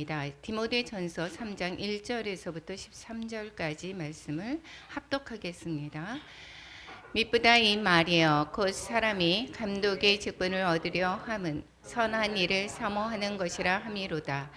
하겠습니다. 디모데전서 3장 1절에서부터 13절까지 말씀을 합독하겠습니다. 미쁘다 이 말이여 곧 사람이 감독의 직분을 얻으려 함은 선한 일을 사모하는 것이라 함이로다.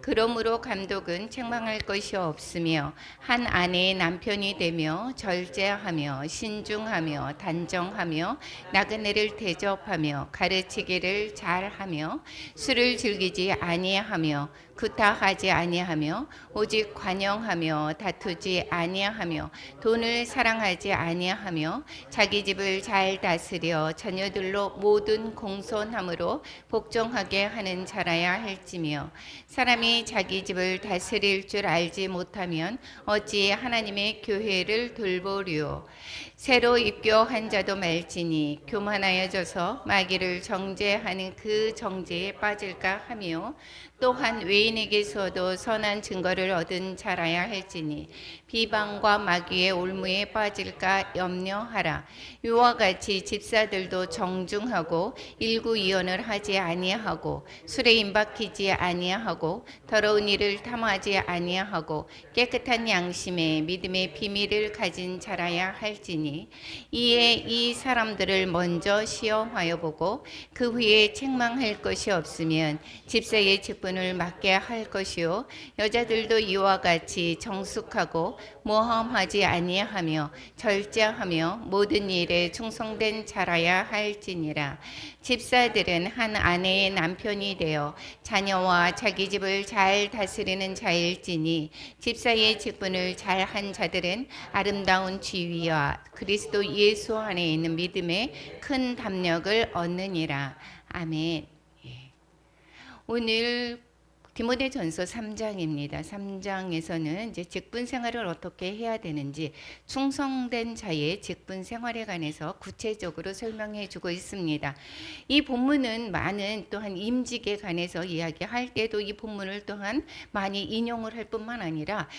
그러므로 감독은 책망할 것이 없으며 한 아내의 남편이 되며 절제하며 신중하며 단정하며 나그네를 대접하며 가르치기를 잘하며 술을 즐기지 아니하며 구타하지 아니하며 오직 관용하며 다투지 아니하며 돈을 사랑하지 아니하며 자기 집을 잘 다스려 자녀들로 모든 공손함으로 복종하게 하는 자라야 할지며 사람이 자기 집을 다스릴 줄 알지 못하면 어찌 하나님의 교회를 돌보리요. 새로 입교한 자도 말지니 교만하여져서 마귀를 정죄하는 그 정죄에 빠질까 하며 또한 외인에게서도 선한 증거를 얻은 자라야 할지니 비방과 마귀의 올무에 빠질까 염려하라. 이와 같이 집사들도 정중하고 일구이언을 하지 아니하고 술에 임박히지 아니하고 더러운 일을 탐하지 아니하고 깨끗한 양심에 믿음의 비밀을 가진 자라야 할지니 이에 이 사람들을 먼저 시험하여 보고 그 후에 책망할 것이 없으면 집사의 직분을 맡게 할 것이요 여자들도 이와 같이 정숙하고 모함하지 아니하며 절제하며 모든 일에 충성된 자라야 할지니라. 집사들은 한 아내의 남편이 되어 자녀와 자기 집을 잘 다스리는 자일지니 집사의 직분을 잘한 자들은 아름다운 지위와 그리스도 예수 안에 있는 믿음에 큰 담력을 얻느니라. 아멘. 오늘 디모데전서 3장입니다. 3장에서는 이제 직분 생활을 어떻게 해야 되는지 충성된 자의 직분 생활에 관해서 구체적으로 설명해 주고 있습니다. 이 본문은 많은 또한 임직에 관해서 이야기할 때도 이 본문을 또한 많이 인용을 할 뿐만 아니라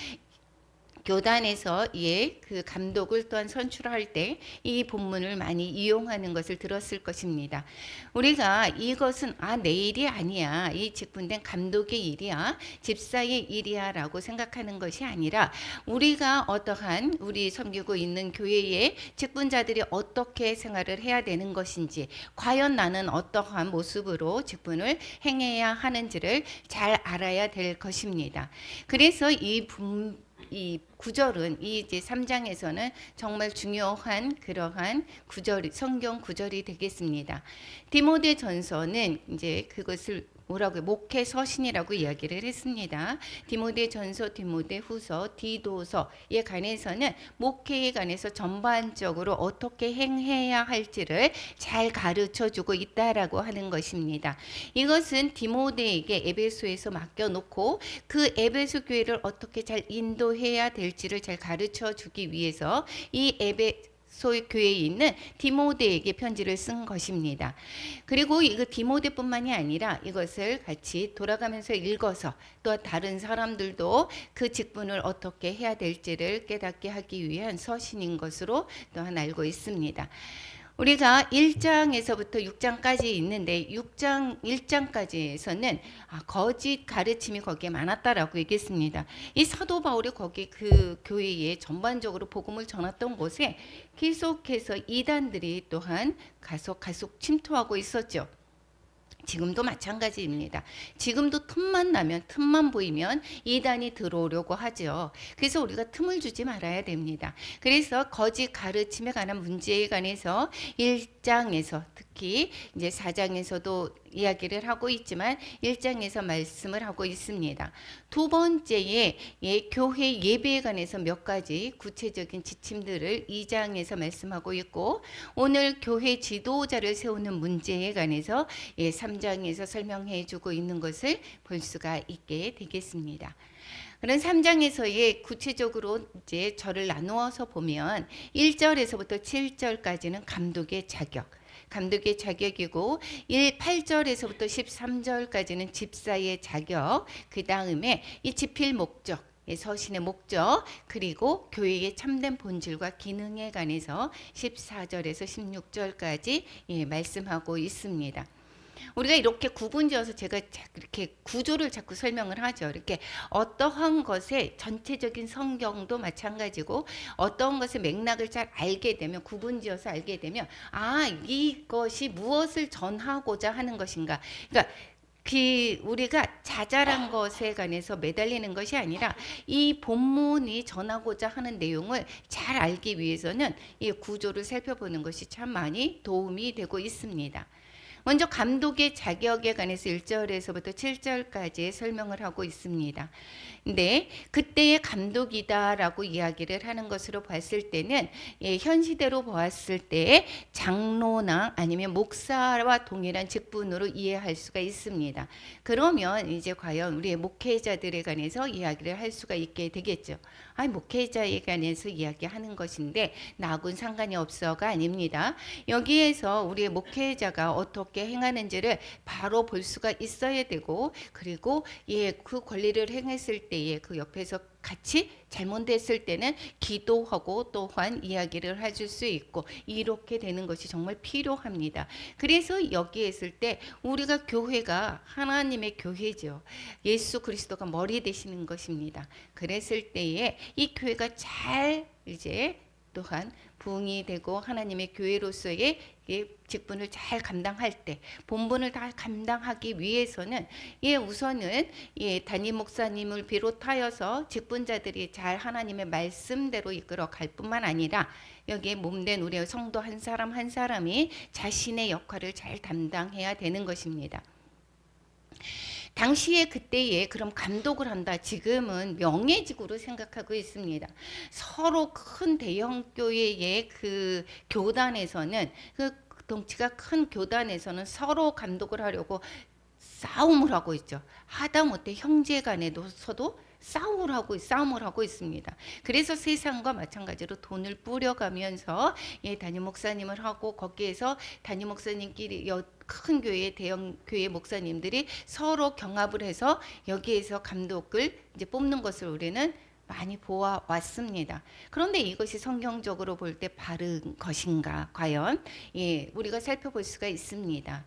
교단에서 그 감독을 또한 선출할 때 이 본문을 많이 이용하는 것을 들었을 것입니다. 우리가 이것은 내 일이 아니야, 이 직분된 감독의 일이야, 집사의 일이야 라고 생각하는 것이 아니라 우리가 어떠한 우리 섬기고 있는 교회의 직분자들이 어떻게 생활을 해야 되는 것인지, 과연 나는 어떠한 모습으로 직분을 행해야 하는지를 잘 알아야 될 것입니다. 그래서 이 구절은 이제 3장에서는 정말 중요한 그러한 구절이 성경 구절이 되겠습니다. 디모데전서는 이제 그것을 뭐라고 목회 서신이라고 이야기를 했습니다. 디모데전서, 디모데후서, 디도서에 관해서는 목회에 관해서 전반적으로 어떻게 행해야 할지를 잘 가르쳐 주고 있다라고 하는 것입니다. 이것은 디모데에게 에베소에서 맡겨놓고 그 에베소 교회를 어떻게 잘 인도해야 될지를 잘 가르쳐 주기 위해서 이 소위 교회에 있는 디모데에게 편지를 쓴 것입니다. 그리고 이거 디모데뿐만이 아니라 이것을 같이 돌아가면서 읽어서 또 다른 사람들도 그 직분을 어떻게 해야 될지를 깨닫게 하기 위한 서신인 것으로 또한 알고 있습니다. 우리가 1장에서부터 6장까지 있는데 6장 1장까지에서는 거짓 가르침이 거기에 많았다라고 얘기했습니다. 이 사도 바울이 거기 그 교회에 전반적으로 복음을 전했던 곳에 계속해서 이단들이 또한 가속 침투하고 있었죠. 지금도 마찬가지입니다. 지금도 틈만 나면, 틈만 보이면 이단이 들어오려고 하죠. 그래서 우리가 틈을 주지 말아야 됩니다. 그래서 거짓 가르침에 관한 문제에 관해서 1장에서 특히 이제 4장에서도 이야기를 하고 있지만 1장에서 말씀을 하고 있습니다. 두 번째에 교회 예배에 관해서 몇 가지 구체적인 지침들을 2장에서 말씀하고 있고, 오늘 교회 지도자를 세우는 문제에 관해서 3장에서 설명해 주고 있는 것을 볼 수가 있게 되겠습니다. 그런 3장에서의 구체적으로 이제 절을 나누어서 보면 1절에서부터 7절까지는 감독의 자격이고 8절에서부터 13절까지는 집사의 자격, 그 다음에 이 집필 목적, 서신의 목적, 그리고 교회의 참된 본질과 기능에 관해서 14절에서 16절까지 말씀하고 있습니다. 우리가 이렇게 구분지어서 제가 이렇게 구조를 자꾸 설명을 하죠. 이렇게 어떠한 것의 전체적인 성경도 마찬가지고 어떠한 것의 맥락을 잘 알게 되면 구분지어서 알게 되면 이것이 무엇을 전하고자 하는 것인가. 그러니까 우리가 자잘한 것에 관해서 매달리는 것이 아니라 이 본문이 전하고자 하는 내용을 잘 알기 위해서는 이 구조를 살펴보는 것이 참 많이 도움이 되고 있습니다. 먼저 감독의 자격에 관해서 1절에서부터 7절까지 설명을 하고 있습니다. 근데 그때의 감독이다라고 이야기를 하는 것으로 봤을 때는 현 시대로 보았을 때 장로나 아니면 목사와 동일한 직분으로 이해할 수가 있습니다. 그러면 이제 과연 우리의 목회자들에 관해서 이야기를 할 수가 있게 되겠죠. 목회자에 관해서 이야기하는 것인데 나하고는 상관이 없어가 아닙니다. 여기에서 우리의 목회자가 어떻게 행하는지를 바로 볼 수가 있어야 되고, 그리고 그 권리를 행했을 때에 그 옆에서 같이 잘못됐을 때는 기도하고 또한 이야기를 해줄 수 있고, 이렇게 되는 것이 정말 필요합니다. 그래서 여기에 있을 때 우리가 교회가 하나님의 교회죠. 예수 그리스도가 머리 되시는 것입니다. 그랬을 때에 이 교회가 잘 이제 또한 부흥이 되고 하나님의 교회로서의 직분을 잘 감당할 때, 본분을 다 감당하기 위해서는 우선은 담임 목사님을 비롯하여서 직분자들이 잘 하나님의 말씀대로 이끌어 갈 뿐만 아니라 여기에 몸된 우리 성도 한 사람 한 사람이 자신의 역할을 잘 담당해야 되는 것입니다. 당시에 그때에 그럼 감독을 한다. 지금은 명예직으로 생각하고 있습니다. 서로 큰 대형 교회의 그 교단에서는 그 덩치가 큰 교단에서는 서로 감독을 하려고 싸움을 하고 있죠. 하다못해 형제간에서도 싸움을 하고 있습니다. 그래서 세상과 마찬가지로 돈을 뿌려가면서 담임 목사님을 하고 거기에서 담임 목사님끼리 큰 교회 대형 교회 목사님들이 서로 경합을 해서 여기에서 감독을 이제 뽑는 것을 우리는 많이 보아왔습니다. 그런데 이것이 성경적으로 볼 때 바른 것인가 과연 우리가 살펴볼 수가 있습니다.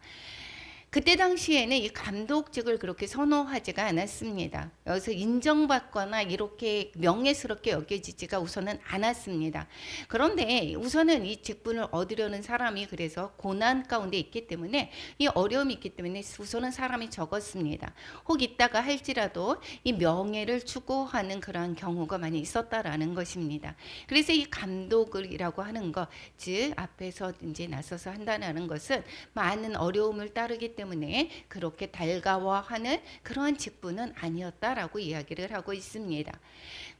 그때 당시에는 이 감독직을 그렇게 선호하지가 않았습니다. 여기서 인정받거나 이렇게 명예스럽게 여겨지지가 우선은 않았습니다. 그런데 우선은 이 직분을 얻으려는 사람이 그래서 고난 가운데 있기 때문에 이 어려움이 있기 때문에 우선은 사람이 적었습니다. 혹 있다가 할지라도 이 명예를 추구하는 그러한 경우가 많이 있었다라는 것입니다. 그래서 이 감독이라고 하는 것, 즉 앞에서 이제 나서서 한다는 것은 많은 어려움을 따르기 때문에 그렇게 달가워하는 그러한 직분은 아니었다라고 이야기를 하고 있습니다.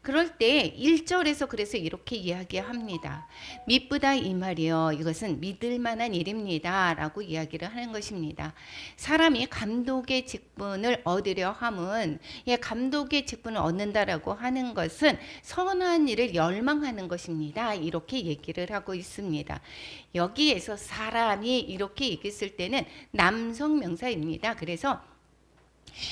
그럴 때 1절에서 그래서 이렇게 이야기합니다. 미쁘다 이 말이요, 이것은 믿을 만한 일입니다 라고 이야기를 하는 것입니다. 사람이 감독의 직분을 얻으려 함은 감독의 직분을 얻는다라고 하는 것은 선한 일을 열망하는 것입니다. 이렇게 얘기를 하고 있습니다. 여기에서 사람이 이렇게 얘기했을 때는 남성 명사입니다. 그래서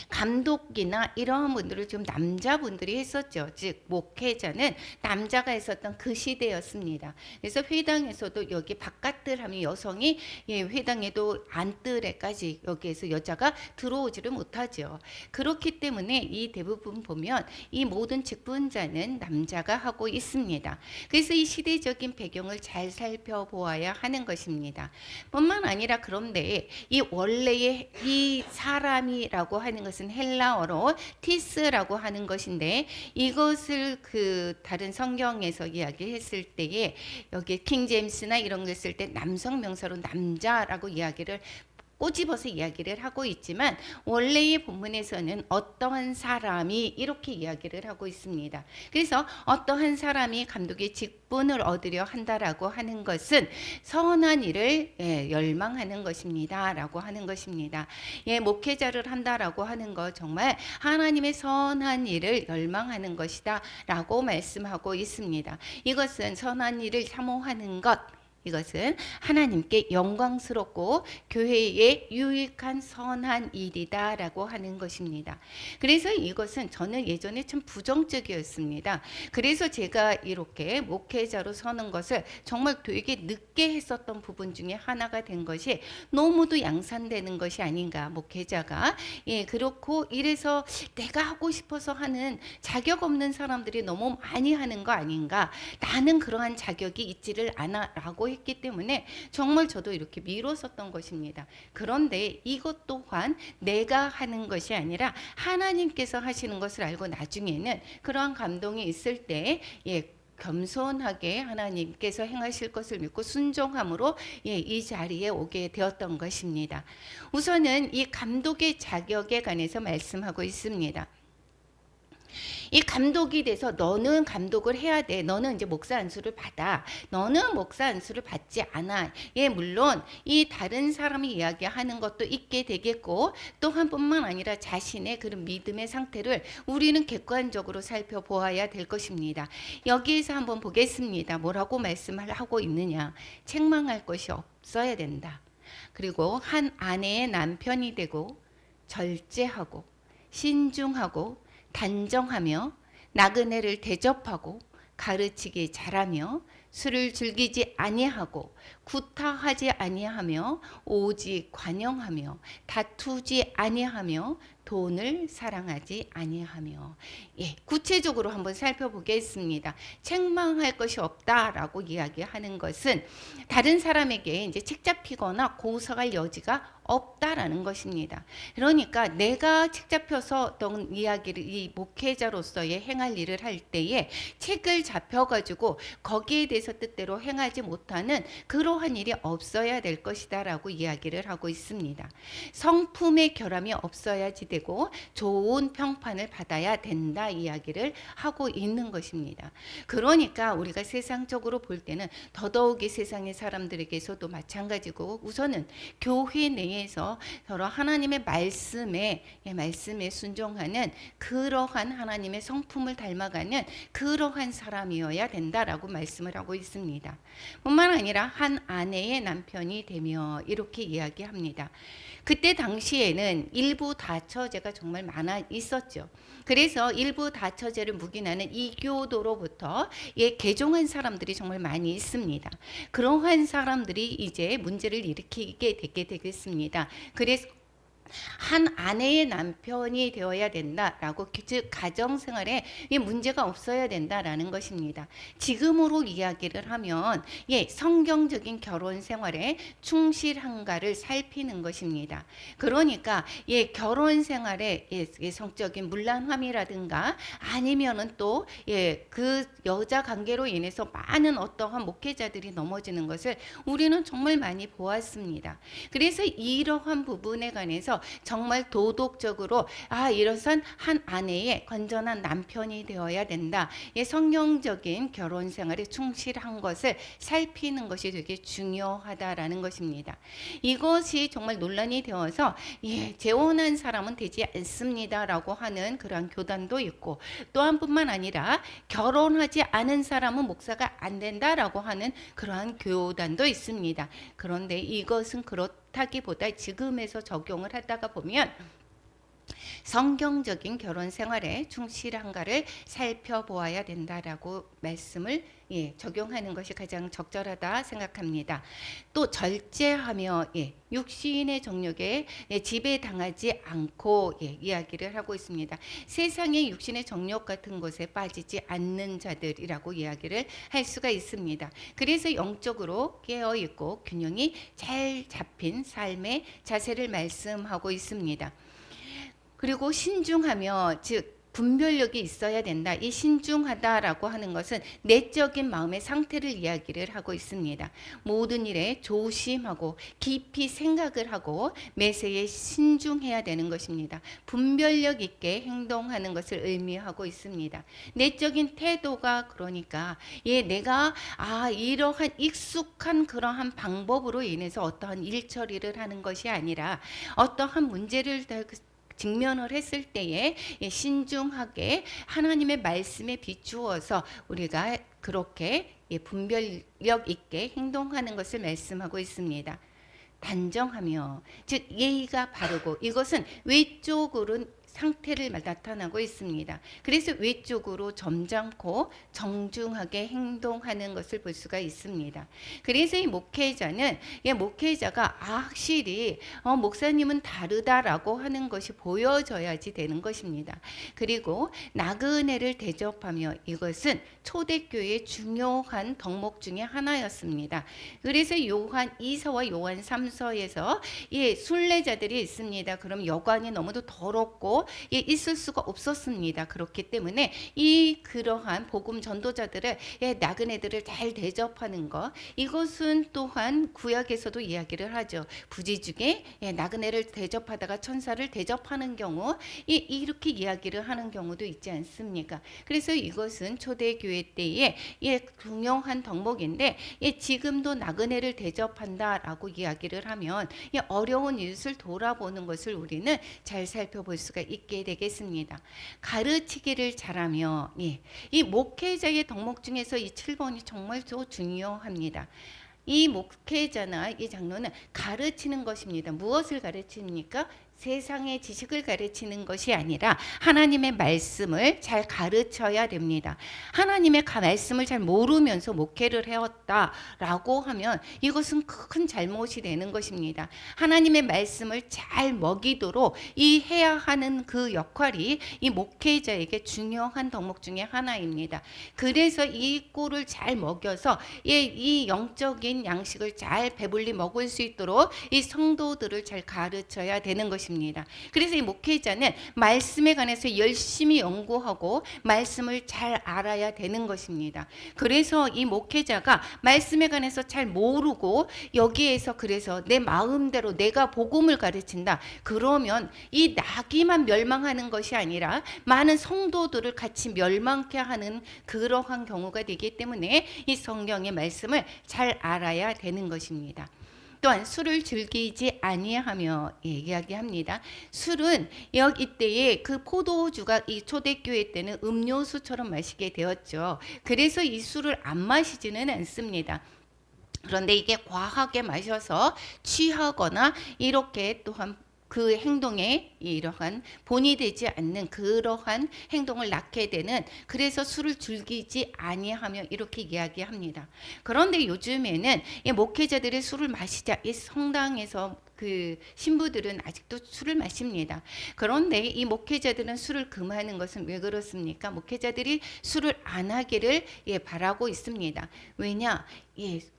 감독이나 이러한 분들을 좀 남자분들이 했었죠. 즉 목회자는 남자가 했었던 그 시대였습니다. 그래서 회당에서도 여기 바깥들 하면 여성이 회당에도 안뜰에까지 여기에서 여자가 들어오지를 못하죠. 그렇기 때문에 이 대부분 보면 이 모든 직분자는 남자가 하고 있습니다. 그래서 이 시대적인 배경을 잘 살펴보아야 하는 것입니다. 뿐만 아니라 그런데 이 원래의 이 사람이라고 하는 것은 헬라어로 티스라고 하는 것인데, 이것을 그 다른 성경에서 이야기했을 때에 여기 킹 제임스나 이런 거 했을 때 남성 명사로 남자라고 이야기를 꼬집어서 이야기를 하고 있지만 원래의 본문에서는 어떠한 사람이 이렇게 이야기를 하고 있습니다. 그래서 어떠한 사람이 감독의 직분을 얻으려 한다라고 하는 것은 선한 일을 열망하는 것입니다 라고 하는 것입니다. 목회자를 한다라고 하는 것 정말 하나님의 선한 일을 열망하는 것이다 라고 말씀하고 있습니다. 이것은 선한 일을 사모하는 것, 이것은 하나님께 영광스럽고 교회에 유익한 선한 일이다라고 하는 것입니다. 그래서 이것은 저는 예전에 참 부정적이었습니다. 그래서 제가 이렇게 목회자로 서는 것을 정말 되게 늦게 했었던 부분 중에 하나가 된 것이 너무도 양산되는 것이 아닌가, 목회자가. 그렇고 이래서 내가 하고 싶어서 하는 자격 없는 사람들이 너무 많이 하는 거 아닌가, 나는 그러한 자격이 있지를 않아라고 했기 때문에 정말 저도 이렇게 미뤘었던 것입니다. 그런데 이것 또한 내가 하는 것이 아니라 하나님께서 하시는 것을 알고 나중에는 그러한 감동이 있을 때 겸손하게 하나님께서 행하실 것을 믿고 순종함으로 이 자리에 오게 되었던 것입니다. 우선은 이 감독의 자격에 관해서 말씀하고 있습니다. 이 감독이 돼서 너는 감독을 해야 돼. 너는 이제 목사 안수를 받아. 너는 목사 안수를 받지 않아. 물론 이 다른 사람이 이야기하는 것도 있게 되겠고, 또한 뿐만 아니라 자신의 그런 믿음의 상태를 우리는 객관적으로 살펴보아야 될 것입니다. 여기에서 한번 보겠습니다. 뭐라고 말씀을 하고 있느냐. 책망할 것이 없어야 된다. 그리고 한 아내의 남편이 되고 절제하고 신중하고 단정하며 나그네를 대접하고 가르치기 잘하며 술을 즐기지 아니하고 구타하지 아니하며 오직 관용하며 다투지 아니하며 돈을 사랑하지 아니하며. 구체적으로 한번 살펴보겠습니다. 책망할 것이 없다라고 이야기하는 것은 다른 사람에게 이제 책 잡히거나 고소할 여지가 없다라는 것입니다. 그러니까 내가 책 잡혀서 어떤 이야기를 이 목회자로서의 행할 일을 할 때에 책을 잡혀가지고 거기에 대해서 뜻대로 행하지 못하는 그러한 일이 없어야 될 것이다라고 이야기를 하고 있습니다. 성품의 결함이 없어야지 되고 좋은 평판을 받아야 된다 이야기를 하고 있는 것입니다. 그러니까 우리가 세상적으로 볼 때는 더더욱이 세상의 사람들에게서도 마찬가지고, 우선은 교회 내에서 서로 하나님의 말씀에 순종하는 그러한 하나님의 성품을 닮아가는 그러한 사람이어야 된다라고 말씀을 하고 있습니다. 뿐만 아니라 한 아내의 남편이 되며 이렇게 이야기합니다. 그때 당시에는 일부 다처제가 정말 많아 있었죠. 그래서 일부 다처제를 묵인하는 이교도로부터 개종한 사람들이 정말 많이 있습니다. 그러한 사람들이 이제 문제를 일으키게 되겠습니다. 그래서 한 아내의 남편이 되어야 된다라고, 즉 가정생활에 문제가 없어야 된다라는 것입니다. 지금으로 이야기를 하면 성경적인 결혼 생활에 충실한가를 살피는 것입니다. 그러니까 결혼 생활에 성적인 문란함이라든가 아니면은 또 그 여자 관계로 인해서 많은 어떠한 목회자들이 넘어지는 것을 우리는 정말 많이 보았습니다. 그래서 이러한 부분에 관해서 정말 도덕적으로 이것은 한 아내의 건전한 남편이 되어야 된다. 성경적인 결혼 생활에 충실한 것을 살피는 것이 되게 중요하다라는 것입니다. 이것이 정말 논란이 되어서 재혼한 사람은 되지 않습니다라고 하는 그러한 교단도 있고, 또한 뿐만 아니라 결혼하지 않은 사람은 목사가 안 된다라고 하는 그러한 교단도 있습니다. 그런데 이것은 그렇다기보다 지금에서 적용을 하다가 보면 성경적인 결혼 생활에 충실한가를 살펴보아야 된다라고 말씀을 적용하는 것이 가장 적절하다 생각합니다. 또 절제하며 육신의 정욕에 지배당하지 않고 이야기를 하고 있습니다. 세상의 육신의 정욕 같은 것에 빠지지 않는 자들이라고 이야기를 할 수가 있습니다. 그래서 영적으로 깨어있고 균형이 잘 잡힌 삶의 자세를 말씀하고 있습니다. 그리고 신중하며, 즉 분별력이 있어야 된다. 이 신중하다라고 하는 것은 내적인 마음의 상태를 이야기를 하고 있습니다. 모든 일에 조심하고 깊이 생각을 하고 매세에 신중해야 되는 것입니다. 분별력 있게 행동하는 것을 의미하고 있습니다. 내적인 태도가, 그러니까 내가 이러한 익숙한 그러한 방법으로 인해서 어떠한 일 처리를 하는 것이 아니라 어떠한 문제를 직면을 했을 때에 신중하게 하나님의 말씀에 비추어서 우리가 그렇게 분별력 있게 행동하는 것을 말씀하고 있습니다. 단정하며, 즉 예의가 바르고, 이것은 외적으로 상태를 나타나고 있습니다. 그래서 외적으로 점잖고 정중하게 행동하는 것을 볼 수가 있습니다. 그래서 이 목회자가 확실히 목사님은 다르다라고 하는 것이 보여져야지 되는 것입니다. 그리고 나그네를 대접하며, 이것은 초대교회의 중요한 덕목 중에 하나였습니다. 그래서 요한 2서와 요한 3서에서 순례자들이 있습니다. 그럼 여관이 너무도 더럽고 있을 수가 없었습니다. 그렇기 때문에 그러한 복음 전도자들을 나그네들을 잘 대접하는 것, 이것은 또한 구약에서도 이야기를 하죠. 부지중에 나그네를 대접하다가 천사를 대접하는 경우 이렇게 이야기를 하는 경우도 있지 않습니까? 그래서 이것은 초대교회 때의 중요한 덕목인데, 지금도 나그네를 대접한다라고 이야기를 하면 어려운 이웃을 돌아보는 것을 우리는 잘 살펴볼 수가 있게 되겠습니다. 가르치기를 잘하며, 이 목회자의 덕목 중에서 이 7번이 정말 중요합니다. 이 목회자나 이 장로는 가르치는 것입니다. 무엇을 가르칩니까? 세상의 지식을 가르치는 것이 아니라 하나님의 말씀을 잘 가르쳐야 됩니다. 하나님의 말씀을 잘 모르면서 목회를 해왔다라고 하면 이것은 큰 잘못이 되는 것입니다. 하나님의 말씀을 잘 먹이도록 해야 하는 그 역할이 이 목회자에게 중요한 덕목 중에 하나입니다. 그래서 이 꼴을 잘 먹여서 이 영적인 양식을 잘 배불리 먹을 수 있도록 이 성도들을 잘 가르쳐야 되는 것입니다. 그래서 이 목회자는 말씀에 관해서 열심히 연구하고 말씀을 잘 알아야 되는 것입니다. 그래서 이 목회자가 말씀에 관해서 잘 모르고 여기에서 그래서 내 마음대로 내가 복음을 가르친다. 그러면 이 나귀만 멸망하는 것이 아니라 많은 성도들을 같이 멸망케 하는 그러한 경우가 되기 때문에 이 성경의 말씀을 잘 알아야 되는 것입니다. 또한 술을 즐기지 아니하며 이야기합니다. 술은 이때에 그 포도주가 이 초대교회 때는 음료수처럼 마시게 되었죠. 그래서 이 술을 안 마시지는 않습니다. 그런데 이게 과하게 마셔서 취하거나 이렇게 또한 그 행동에 이러한 본이 되지 않는 그러한 행동을 낳게 되는, 그래서 술을 즐기지 아니하며 이렇게 이야기합니다. 그런데 요즘에는 이 목회자들이 술을 마시자 이 성당에서 그 신부들은 아직도 술을 마십니다. 그런데 이 목회자들은 술을 금하는 것은 왜 그렇습니까? 목회자들이 술을 안 하기를 바라고 있습니다. 왜냐?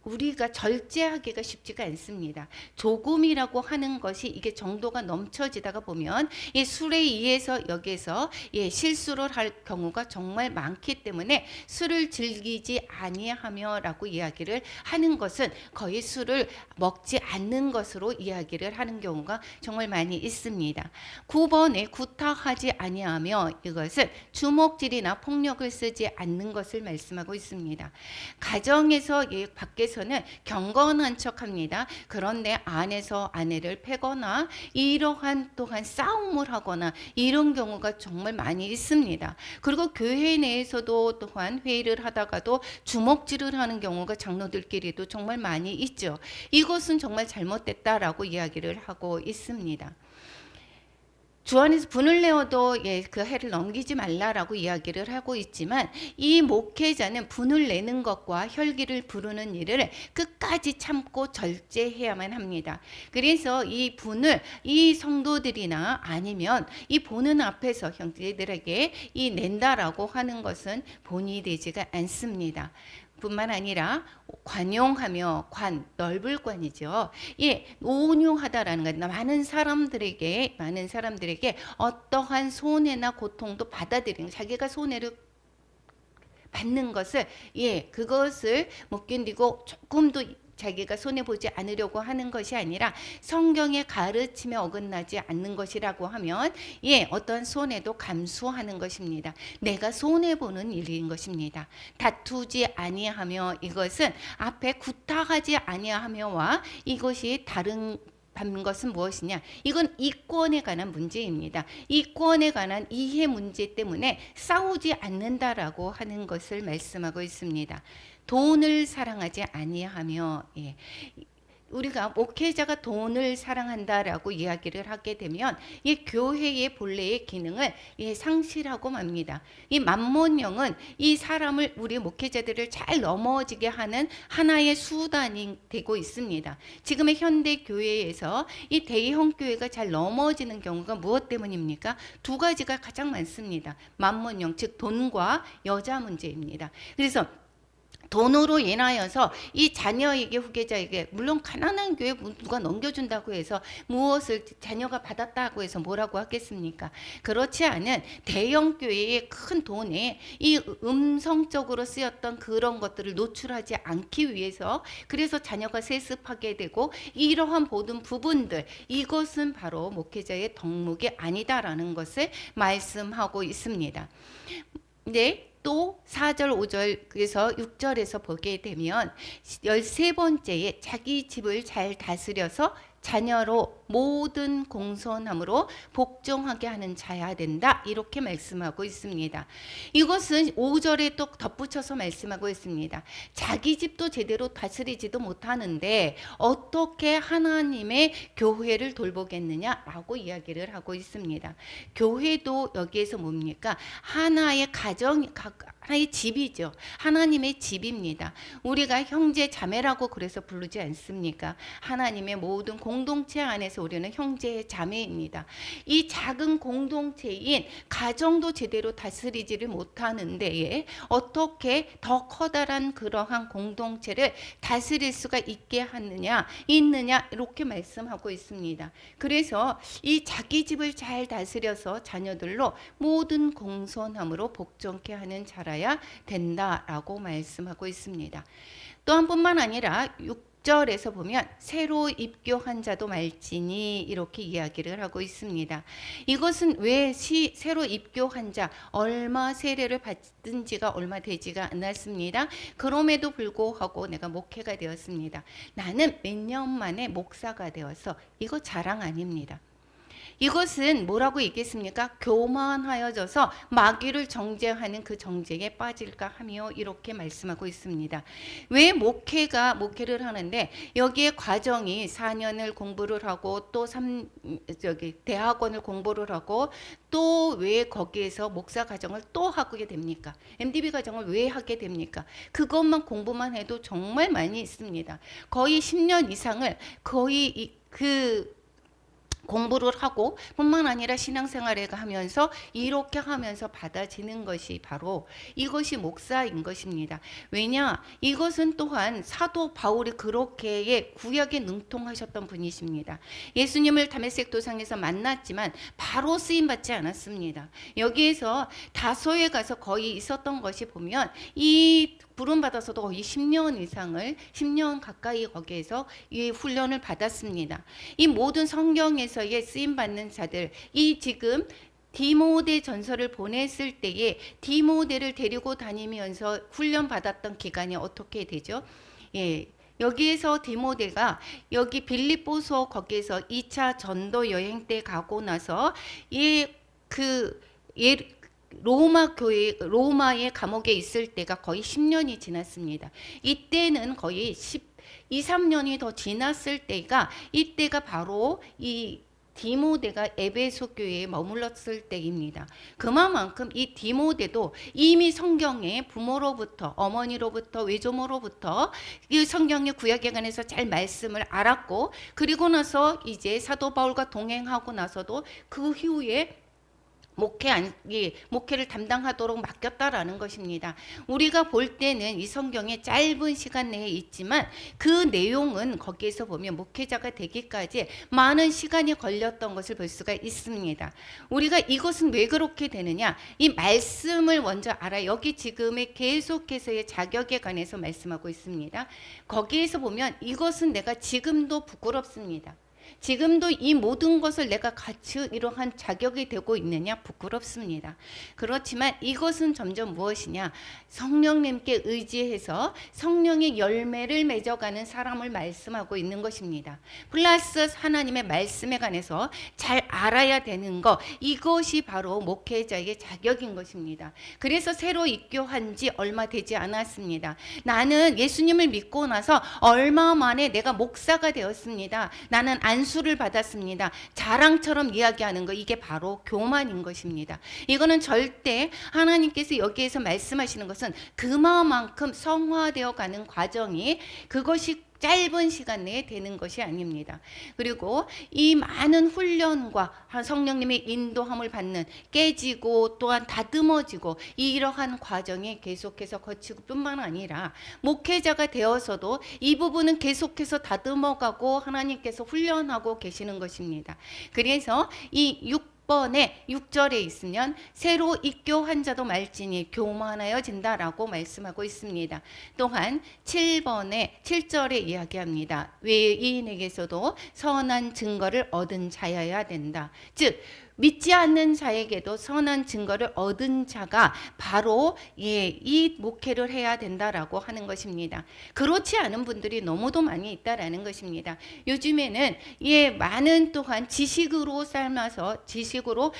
우리가 절제하기가 쉽지가 않습니다. 조금이라고 하는 것이 이게 정도가 넘쳐지다가 보면 이 술에 의해서 여기서 실수를 할 경우가 정말 많기 때문에 술을 즐기지 아니하며라고 이야기를 하는 것은 거의 술을 먹지 않는 것으로 이야기를 하는 경우가 정말 많이 있습니다. 9번에 구타하지 아니하며, 이것은 주먹질이나 폭력을 쓰지 않는 것을 말씀하고 있습니다. 가정에서 밖에서는 경건한 척합니다. 그런데 안에서 아내를 패거나 이러한 또한 싸움을 하거나 이런 경우가 정말 많이 있습니다. 그리고 교회 내에서도 또한 회의를 하다가도 주먹질을 하는 경우가 장로들끼리도 정말 많이 있죠. 이것은 정말 잘못됐다라고 이야기를 하고 있습니다. 주 안에서 분을 내어도 그 해를 넘기지 말라라고 이야기를 하고 있지만, 이 목회자는 분을 내는 것과 혈기를 부르는 일을 끝까지 참고 절제해야만 합니다. 그래서 이 분을 이 성도들이나 아니면 이 보는 앞에서 형제들에게 낸다라고 하는 것은 본이 되지가 않습니다. 뿐만 아니라 관용하며, 넓을 관이죠. 온유하다라는 것, 많은 사람들에게 어떠한 손해나 고통도 받아들이는, 자기가 손해를 받는 것을 그것을 못 견디고 조금도 자기가 손해보지 않으려고 하는 것이 아니라 성경의 가르침에 어긋나지 않는 것이라고 하면 어떤 손해도 감수하는 것입니다. 내가 손해보는 일인 것입니다. 다투지 아니하며, 이것은 앞에 구타하지 아니하며와 이것이 다른 받는 것은 무엇이냐? 이건 이권에 관한 문제입니다. 이권에 관한 이해 문제 때문에 싸우지 않는다라고 하는 것을 말씀하고 있습니다. 돈을 사랑하지 아니하며, 예. 우리가 목회자가 돈을 사랑한다라고 이야기를 하게 되면 이 교회의 본래의 기능을 상실하고 맙니다. 이 만몬령은 이 사람을, 우리 목회자들을 잘 넘어지게 하는 하나의 수단이 되고 있습니다. 지금의 현대 교회에서 이 대형 교회가 잘 넘어지는 경우가 무엇 때문입니까? 두 가지가 가장 많습니다. 만몬령, 즉 돈과 여자 문제입니다. 그래서 돈으로 인하여서 이 자녀에게, 후계자에게, 물론 가난한 교회 누가 넘겨준다고 해서 무엇을 자녀가 받았다고 해서 뭐라고 하겠습니까? 그렇지 않은 대형 교회의 큰 돈에 이 음성적으로 쓰였던 그런 것들을 노출하지 않기 위해서, 그래서 자녀가 세습하게 되고, 이러한 모든 부분들, 이것은 바로 목회자의 덕목이 아니다라는 것을 말씀하고 있습니다. 네. 또 4절 5절에서 6절에서 보게 되면 13번째에 자기 집을 잘 다스려서 자녀로 모든 공손함으로 복종하게 하는 자야 된다, 이렇게 말씀하고 있습니다. 이것은 5절에 또 덧붙여서 말씀하고 있습니다. 자기 집도 제대로 다스리지도 못하는데 어떻게 하나님의 교회를 돌보겠느냐라고 이야기를 하고 있습니다. 교회도 여기에서 뭡니까? 하나의 가정, 하나의 집이죠. 하나님의 집입니다. 우리가 형제 자매라고 그래서 부르지 않습니까? 하나님의 모든 공동체 안에서 우리는 형제 자매입니다. 이 작은 공동체인 가정도 제대로 다스리지를 못하는데 어떻게 더 커다란 그러한 공동체를 다스릴 수가 있게 하느냐, 있느냐, 이렇게 말씀하고 있습니다. 그래서 이 자기 집을 잘 다스려서 자녀들로 모든 공손함으로 복종케 하는 자라야 된다라고 말씀하고 있습니다. 또한 뿐만 아니라 6절에서 보면 새로 입교한 자도 말지니, 이렇게 이야기를 하고 있습니다. 이것은 왜 새로 입교한 자, 얼마 세례를 받은 지가 얼마 되지가 않았습니다. 그럼에도 불구하고 내가 목회가 되었습니다. 나는 몇 년 만에 목사가 되어서, 이거 자랑 아닙니다. 이것은 뭐라고 얘기했습니까? 교만하여져서 마귀를 정죄하는 그 정죄에 빠질까 하며, 이렇게 말씀하고 있습니다. 왜 목회를 하는데 여기에 과정이 4년을 공부를 하고 또 대학원을 공부를 하고 또 왜 거기에서 목사 과정을 또 하게 됩니까? MDB 과정을 왜 하게 됩니까? 그것만 공부만 해도 정말 많이 있습니다. 거의 10년 이상을 거의 공부를 하고 뿐만 아니라 신앙생활을 하면서 이렇게 하면서 받아지는 것이 바로 이것이 목사인 것입니다. 왜냐? 이것은 또한 사도 바울이 그렇게 구약에 능통하셨던 분이십니다. 예수님을 다메섹 도상에서 만났지만 바로 쓰임받지 않았습니다. 여기에서 다소에 가서 거의 있었던 것이 보면 이 부름받아서도 거의 10년 가까이 거기에서 이 훈련을 받았습니다. 이 모든 성경에서의 쓰임받는 자들, 이 지금 디모데 전서를 보냈을 때에 디모데를 데리고 다니면서 훈련받았던 기간이 어떻게 되죠? 여기에서 디모데가 여기 빌립보서 거기에서 2차 전도 여행 때 가고 나서 로마의 감옥에 있을 때가 거의 10년이 지났습니다. 이때는 거의 2, 3년이 더 지났을 때가, 이때가 바로 이 디모데가 에베소 교회에 머물렀을 때입니다. 그만큼 이 디모데도 이미 성경에 부모로부터, 어머니로부터, 외조모로부터 이 성경의 구약에 관해서 잘 말씀을 알았고, 그리고 나서 이제 사도 바울과 동행하고 나서도 그 후에 목회를 담당하도록 맡겼다라는 것입니다. 우리가 볼 때는 이 성경에 짧은 시간 내에 있지만 그 내용은 거기에서 보면 목회자가 되기까지 많은 시간이 걸렸던 것을 볼 수가 있습니다. 우리가 이것은 왜 그렇게 되느냐? 이 말씀을 먼저 알아. 여기 지금의 계속해서의 자격에 관해서 말씀하고 있습니다. 거기에서 보면 이것은 내가 지금도 부끄럽습니다. 지금도 이 모든 것을 내가 같이 이러한 자격이 되고 있느냐? 부끄럽습니다. 그렇지만 이것은 점점 무엇이냐? 성령님께 의지해서 성령의 열매를 맺어가는 사람을 말씀하고 있는 것입니다. 플러스 하나님의 말씀에 관해서 잘 알아야 되는 것, 이것이 바로 목회자의 자격인 것입니다. 그래서 새로 입교한 지 얼마 되지 않았습니다. 나는 예수님을 믿고 나서 얼마 만에 내가 목사가 되었습니다. 나는 안수를 받았습니다. 자랑처럼 이야기하는 거, 이게 바로 교만인 것입니다. 이거는 절대 하나님께서 여기에서 말씀하시는 것은 그만큼 성화되어 가는 과정이, 그것이 짧은 시간 내에 되는 것이 아닙니다. 그리고 이 많은 훈련과 성령님의 인도함을 받는, 깨지고 또한 다듬어지고 이러한 과정이 계속해서 거치고 뿐만 아니라 목회자가 되어서도 이 부분은 계속해서 다듬어가고 하나님께서 훈련하고 계시는 것입니다. 그래서 이 6절에 있으면 새로 입교한 자도 말지니 교만하여진다라고 말씀하고 있습니다. 또한 7절에 이야기합니다. 외인에게서도 선한 증거를 얻은 자여야 된다. 즉 믿지 않는 자에게도 선한 증거를 얻은 자가 바로 이 목회를 해야 된다라고 하는 것입니다. 그렇지 않은 분들이 너무도 많이 있다라는 것입니다. 요즘에는 많은 또한 지식으로 삶아서 지식으로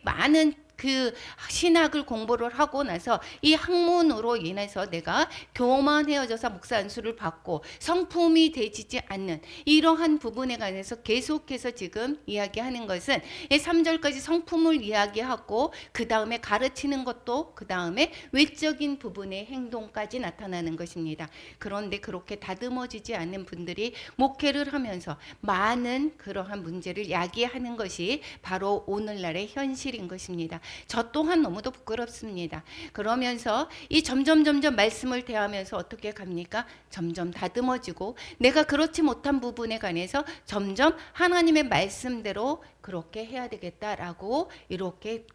많은 그 신학을 공부를 하고 나서 이 학문으로 인해서 내가 교만해져서 목사 안수를 받고 성품이 되지지 않는 이러한 부분에 관해서 계속해서 지금 이야기하는 것은 3절까지 성품을 이야기하고 그 다음에 가르치는 것도 그 다음에 외적인 부분의 행동까지 나타나는 것입니다. 그런데 그렇게 다듬어지지 않는 분들이 목회를 하면서 많은 그러한 문제를 야기하는 것이 바로 오늘날의 현실인 것입니다. 저 또한 너무도 부끄럽습니다. 그러면서 이 점점 말씀을 대하면서 어떻게 갑니까? 점점 다듬어지고 내가 그렇지 못한 부분에 관해서 점점 하나님의 말씀대로 그렇게 해야 되겠다라고 이렇게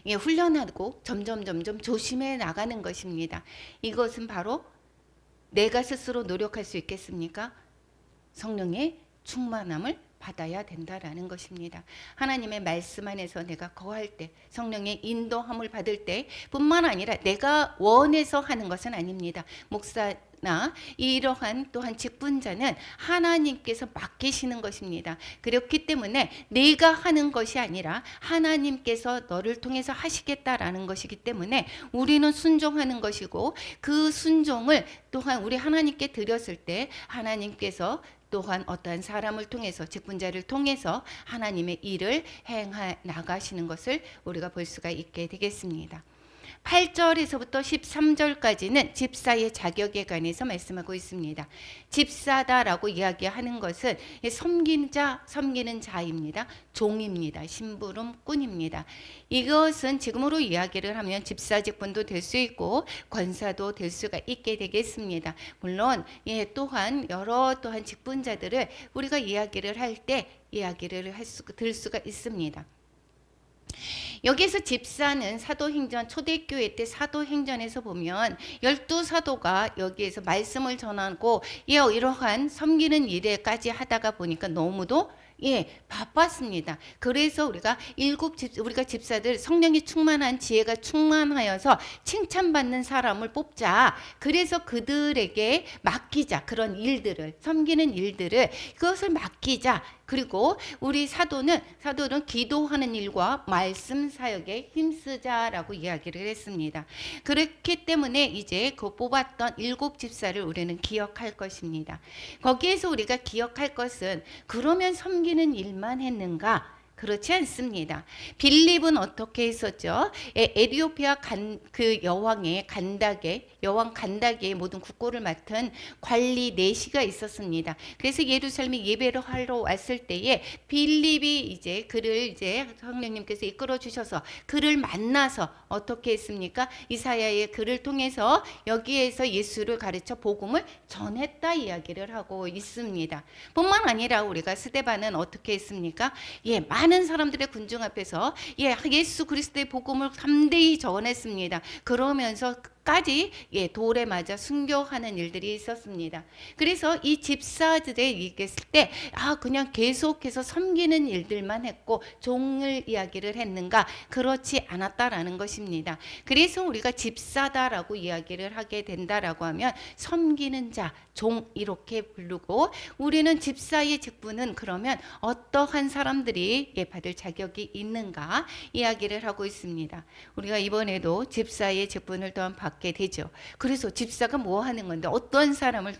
훈련하고 점점 조심해 나가는 것입니다. 이것은 바로 내가 스스로 노력할 수 있겠습니까? 성령의 충만함을 받아야 된다라는 것입니다. 하나님의 말씀 안에서 내가 거할 때, 성령의 인도함을 받을 때 뿐만 아니라 내가 원해서 하는 것은 아닙니다. 목사나 이러한 또한 직분자는 하나님께서 맡기시는 것입니다. 그렇기 때문에 내가 하는 것이 아니라 하나님께서 너를 통해서 하시겠다라는 것이기 때문에 우리는 순종하는 것이고, 그 순종을 또한 우리 하나님께 드렸을 때 하나님께서 또한 어떠한 사람을 통해서, 직분자를 통해서 하나님의 일을 행해 나가시는 것을 우리가 볼 수가 있게 되겠습니다. 8절에서부터 13절까지는 집사의 자격에 관해서 말씀하고 있습니다. 집사다라고 이야기하는 것은 섬기는 자입니다. 종입니다. 심부름꾼입니다. 이것은 지금으로 이야기를 하면 집사 직분도 될 수 있고 권사도 될 수가 있게 되겠습니다. 물론 또한 여러 또한 직분자들을 우리가 이야기를 할 때 들 수가 있습니다. 여기서 집사는 사도행전, 초대교회 때 사도행전에서 보면 12사도가 여기에서 말씀을 전하고 이러한 섬기는 일에까지 하다가 보니까 너무도 바빴습니다. 그래서 우리가 우리가 집사들 성령이 충만한 지혜가 충만하여서 칭찬받는 사람을 뽑자. 그래서 그들에게 맡기자. 그런 일들을, 섬기는 일들을 그것을 맡기자. 그리고 우리 사도는 기도하는 일과 말씀 사역에 힘쓰자라고 이야기를 했습니다. 그렇기 때문에 이제 그 뽑았던 7 집사를 우리는 기억할 것입니다. 거기에서 우리가 기억할 것은, 그러면 섬기는 일만 했는가? 그렇지 않습니다. 빌립은 어떻게 했었죠? 에티오피아 그 여왕의 간다게의 모든 국고를 맡은 관리 내시가 있었습니다. 그래서 예루살렘에 예배를 하러 왔을 때에 빌립이 이제 그를 성령님께서 이끌어 주셔서 그를 만나서 어떻게 했습니까? 이사야의 글을 통해서 여기에서 예수를 가르쳐 복음을 전했다 이야기를 하고 있습니다. 뿐만 아니라 우리가 스데반은 어떻게 했습니까? 많은 사람들의 군중 앞에서 예수 그리스도의 복음을 담대히 전했습니다. 그러면서 까지 돌에 맞아 순교하는 일들이 있었습니다. 그래서 이 집사들의 얘기했을 때 그냥 계속해서 섬기는 일들만 했고 종을 이야기를 했는가? 그렇지 않았다라는 것입니다. 그래서 우리가 집사다라고 이야기를 하게 된다라고 하면 섬기는 자, 종 이렇게 부르고 우리는 집사의 직분은 그러면 어떠한 사람들이 받을 자격이 있는가 이야기를 하고 있습니다. 우리가 이번에도 집사의 직분을 또한 받게 되죠. 그래서 집사가 뭐 하는 건데 어떤 사람을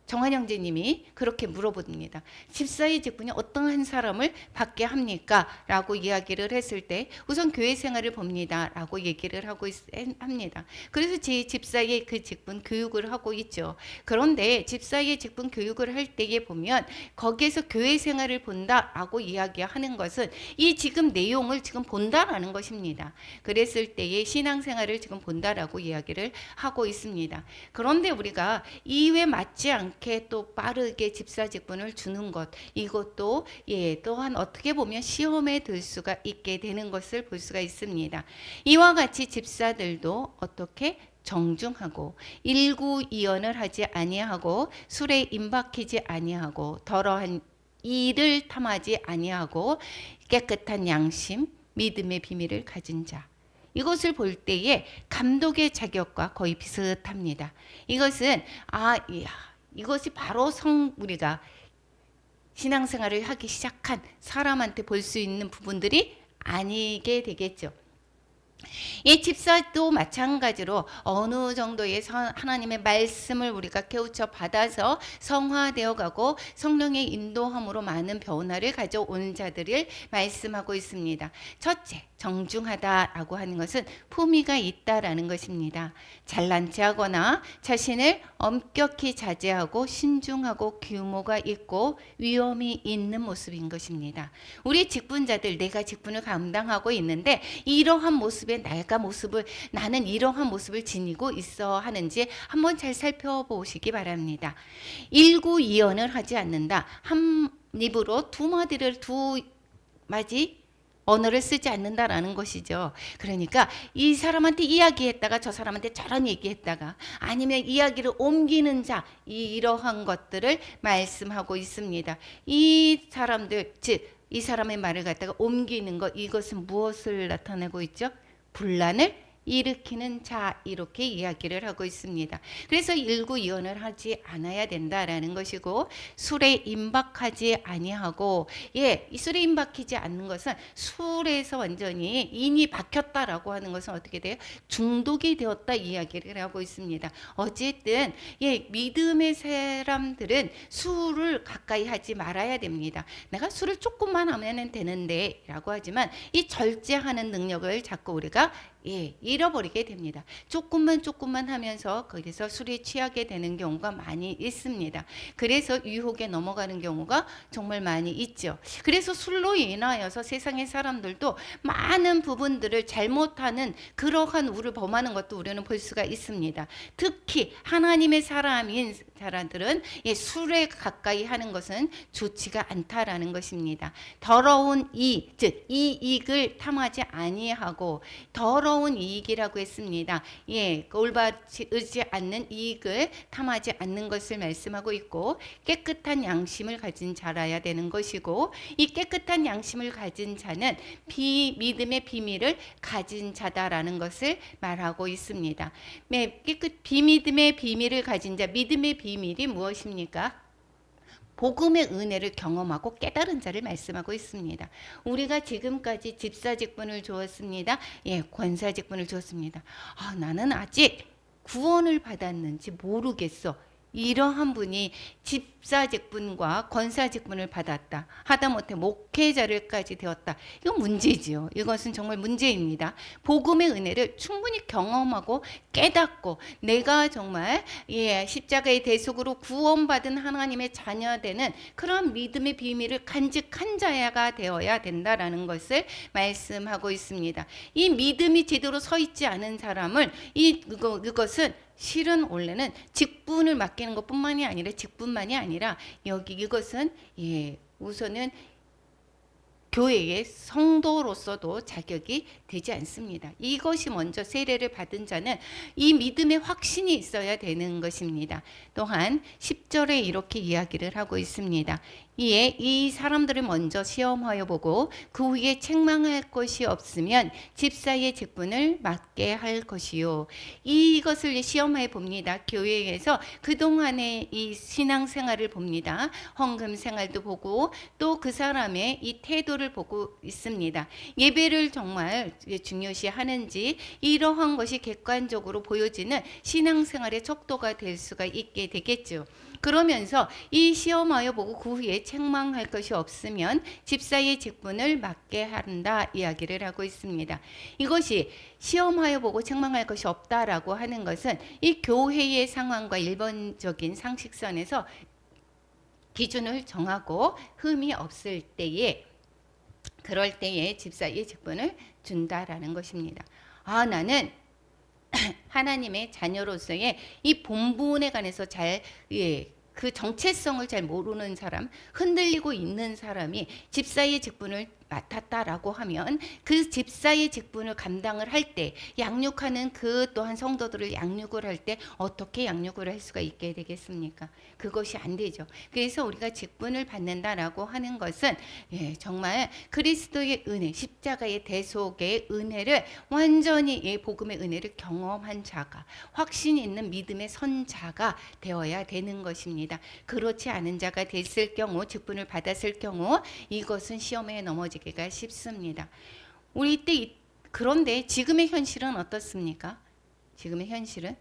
정한 형제님이 그렇게 물어봅니다. 집사의 직분이 어떠한 사람을 받게 합니까? 라고 이야기를 했을 때 우선 교회 생활을 봅니다. 라고 얘기를 하고 합니다. 그래서 제 집사의 그 직분 교육을 하고 있죠. 그런데 집사의 직분 교육을 할 때에 보면 거기에서 교회 생활을 본다라고 이야기하는 것은 이 지금 내용을 지금 본다라는 것입니다. 그랬을 때의 신앙생활을 지금 본다라고 이야기를 하고 있습니다. 그런데 우리가 이에 맞지 않게 또 빠르게 집사 직분을 주는 것 이것도 또한 어떻게 보면 시험에 들 수가 있게 되는 것을 볼 수가 있습니다. 이와 같이 집사들도 어떻게 정중하고 일구이연을 하지 아니하고 술에 임박히지 아니하고 더러한 일을 탐하지 아니하고 깨끗한 양심 믿음의 비밀을 가진 자 이것을 볼 때에 감독의 자격과 거의 비슷합니다. 이것은 이것이 바로 우리가 신앙생활을 하기 시작한 사람한테 볼 수 있는 부분들이 아니게 되겠죠. 이 집사도 마찬가지로 어느 정도의 하나님의 말씀을 우리가 깨우쳐 받아서 성화되어 가고 성령의 인도함으로 많은 변화를 가져온 자들을 말씀하고 있습니다. 첫째, 정중하다라고 하는 것은 품위가 있다라는 것입니다. 잘난 체하거나 자신을 엄격히 자제하고 신중하고 규모가 있고 위엄이 있는 모습인 것입니다. 우리 직분자들 내가 직분을 감당하고 있는데 이러한 모습의 나는 이러한 모습을 지니고 있어 하는지 한번 잘 살펴보시기 바랍니다. 일구이연을 하지 않는다. 한 입으로 두 마디 언어를 쓰지 않는다라는 것이죠. 그러니까 이 사람한테 이야기했다가 저 사람한테 저런 얘기했다가 아니면 이야기를 옮기는 자 이러한 것들을 말씀하고 있습니다. 이 사람들 즉 이 사람의 말을 갖다가 옮기는 것 이것은 무엇을 나타내고 있죠? 분란을 일으키는 자 이렇게 이야기를 하고 있습니다. 그래서 일구이연을 하지 않아야 된다라는 것이고 술에 임박하지 아니하고 이 술에 임박히지 않는 것은 술에서 완전히 인이 박혔다라고 하는 것은 어떻게 돼요? 중독이 되었다 이야기를 하고 있습니다. 어쨌든 믿음의 사람들은 술을 가까이 하지 말아야 됩니다. 내가 술을 조금만 하면 되는데 라고 하지만 이 절제하는 능력을 자꾸 우리가 잃어버리게 됩니다. 조금만 하면서 거기서 술에 취하게 되는 경우가 많이 있습니다. 그래서 유혹에 넘어가는 경우가 정말 많이 있죠. 그래서 술로 인하여서 세상의 사람들도 많은 부분들을 잘못하는 그러한 우를 범하는 것도 우리는 볼 수가 있습니다. 특히 하나님의 사람인 사람들은 술에 가까이 하는 것은 좋지가 않다라는 것입니다. 더러운 즉 이익을 탐하지 아니하고 더러운 이익이라고 했습니다. 올바르지 않는 이익을 탐하지 않는 것을 말씀하고 있고 깨끗한 양심을 가진 자라야 되는 것이고 이 깨끗한 양심을 가진 자는 믿음의 비밀을 가진 자다라는 것을 말하고 있습니다. 비믿음의 비밀을 가진 자 믿음의 비밀이 무엇입니까? 복음의 은혜를 경험하고 깨달은 자를 말씀하고 있습니다. 우리가 지금까지 집사 직분을 주었습니다. 권사 직분을 주었습니다. 나는 아직 구원을 받았는지 모르겠어. 이러한 분이 집사 직분과 권사 직분을 받았다. 하다못해 목회자를까지 되었다. 이건 문제지요. 이것은 정말 문제입니다. 복음의 은혜를 충분히 경험하고 깨닫고 내가 정말 십자가의 대속으로 구원받은 하나님의 자녀되는 그런 믿음의 비밀을 간직한 자가 되어야 된다라는 것을 말씀하고 있습니다. 이 믿음이 제대로 서 있지 않은 사람은 이것은 실은 원래는 직분을 맡기는 것뿐만이 아니라 직분만이 아니라 이것은 우선은 교회의 성도로서도 자격이 되지 않습니다. 이것이 먼저 세례를 받은 자는 이 믿음의 확신이 있어야 되는 것입니다. 또한 10절에 이렇게 이야기를 하고 있습니다. 이에 이 사람들을 먼저 시험하여 보고 그 후에 책망할 것이 없으면 집사의 직분을 맡게 할 것이요. 이것을 시험해 봅니다. 교회에서 그동안의 이 신앙생활을 봅니다. 헌금 생활도 보고 또 그 사람의 이 태도를 보고 있습니다. 예배를 정말 중요시 하는지 이러한 것이 객관적으로 보여지는 신앙생활의 척도가 될 수가 있게 되겠죠. 그러면서 이 시험하여 보고 그 후에 책망할 것이 없으면 집사의 직분을 맡게 한다 이야기를 하고 있습니다. 이것이 시험하여 보고 책망할 것이 없다라고 하는 것은 이 교회의 상황과 일반적인 상식선에서 기준을 정하고 흠이 없을 때에 그럴 때에 집사의 직분을 준다라는 것입니다. 나는 하나님의 자녀로서의 이 본분에 관해서 그 정체성을 잘 모르는 사람, 흔들리고 있는 사람이 집사의 직분을 맡았다라고 하면 그 집사의 직분을 감당을 할 때 양육하는 그 또한 성도들을 양육을 할 때 어떻게 양육을 할 수가 있게 되겠습니까? 그것이 안 되죠. 그래서 우리가 직분을 받는다라고 하는 것은 정말 그리스도의 은혜, 십자가의 대속의 은혜를 완전히 이 복음의 은혜를 경험한 자가, 확신 있는 믿음의 선자가 되어야 되는 것입니다. 그렇지 않은 자가 됐을 경우, 직분을 받았을 경우 이것은 시험에 넘어지기가 쉽습니다. 우리 때 그런데 지금의 현실은 어떻습니까? 지금의 현실은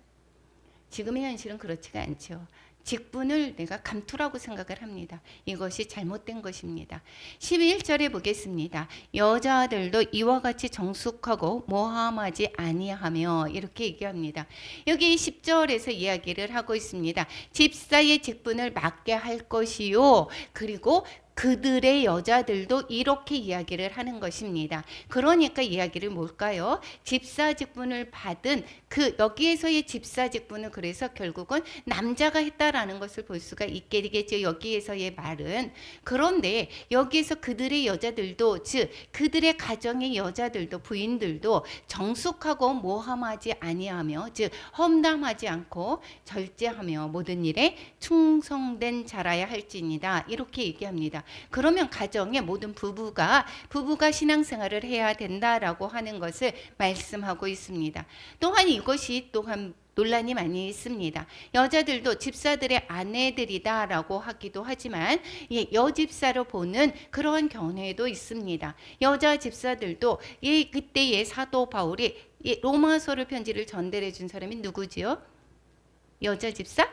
그렇지가 않죠. 직분을 내가 감투라고 생각을 합니다. 이것이 잘못된 것입니다. 11절에 보겠습니다. 여자들도 이와 같이 정숙하고 모함하지 아니하며 이렇게 얘기합니다. 여기 10절에서 이야기를 하고 있습니다. 집사의 직분을 맡게 할 것이요. 그리고 그들의 여자들도 이렇게 이야기를 하는 것입니다. 그러니까 이야기를 뭘까요? 집사 직분을 받은 여기에서의 집사 직분은 그래서 결국은 남자가 했다라는 것을 볼 수가 있게 되겠죠. 여기에서의 말은. 그런데 여기에서 그들의 여자들도 즉 그들의 가정의 여자들도 부인들도 정숙하고 모함하지 아니하며 즉 험담하지 않고 절제하며 모든 일에 충성된 자라야 할지니라 이렇게 얘기합니다. 그러면 가정의 모든 부부가 신앙생활을 해야 된다라고 하는 것을 말씀하고 있습니다. 또한 이것이 또한 논란이 많이 있습니다. 여자들도 집사들의 아내들이다라고 하기도 하지만 여집사로 보는 그러한 견해도 있습니다. 여자 집사들도 그때의 사도 바울이 로마서를 편지를 전달해 준 사람이 누구지요? 여자 집사?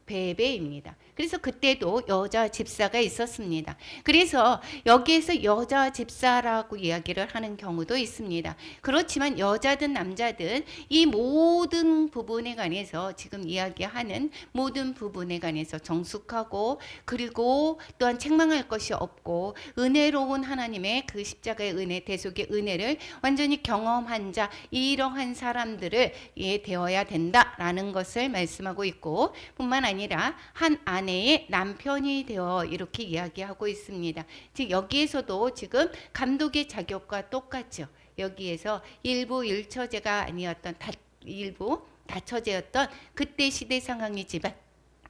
베베입니다. 그래서 그때도 여자 집사가 있었습니다. 그래서 여기에서 여자 집사라고 이야기를 하는 경우도 있습니다. 그렇지만 여자든 남자든 이 모든 부분에 관해서 지금 이야기하는 모든 부분에 관해서 정숙하고 그리고 또한 책망할 것이 없고 은혜로운 하나님의 그 십자가의 은혜, 대속의 은혜를 완전히 경험한 자 이러한 사람들을 되어야 된다라는 것을 말씀하고 있고 뿐만 아니라 한 아내의 남편이 되어 이렇게 이야기하고 있습니다. 즉 여기에서도 지금 감독의 자격과 똑같죠. 여기에서 일부 일처제가 아니었던 일부 다처제였던 그때 시대 상황이지만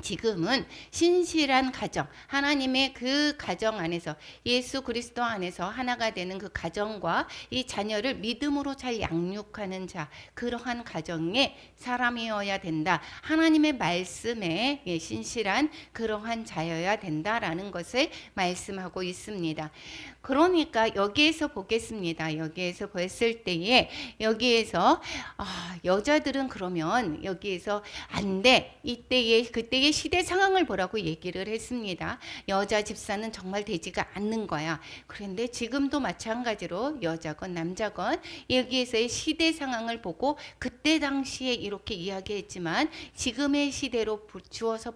지금은 신실한 가정, 하나님의 그 가정 안에서 예수 그리스도 안에서 하나가 되는 그 가정과 이 자녀를 믿음으로 잘 양육하는 자, 그러한 가정의 사람이어야 된다. 하나님의 말씀에 신실한 그러한 자여야 된다라는 것을 말씀하고 있습니다. 그러니까 여기에서 보겠습니다. 여기에서 봤을 때에 여기에서 여자들은 그러면 여기에서 안 돼. 그때의 시대 상황을 보라고 얘기를 했습니다. 여자 집사는 정말 되지가 않는 거야. 그런데 지금도 마찬가지로 여자건 남자건 여기에서의 시대 상황을 보고 그때 당시에 이렇게 이야기했지만 지금의 시대로 주어서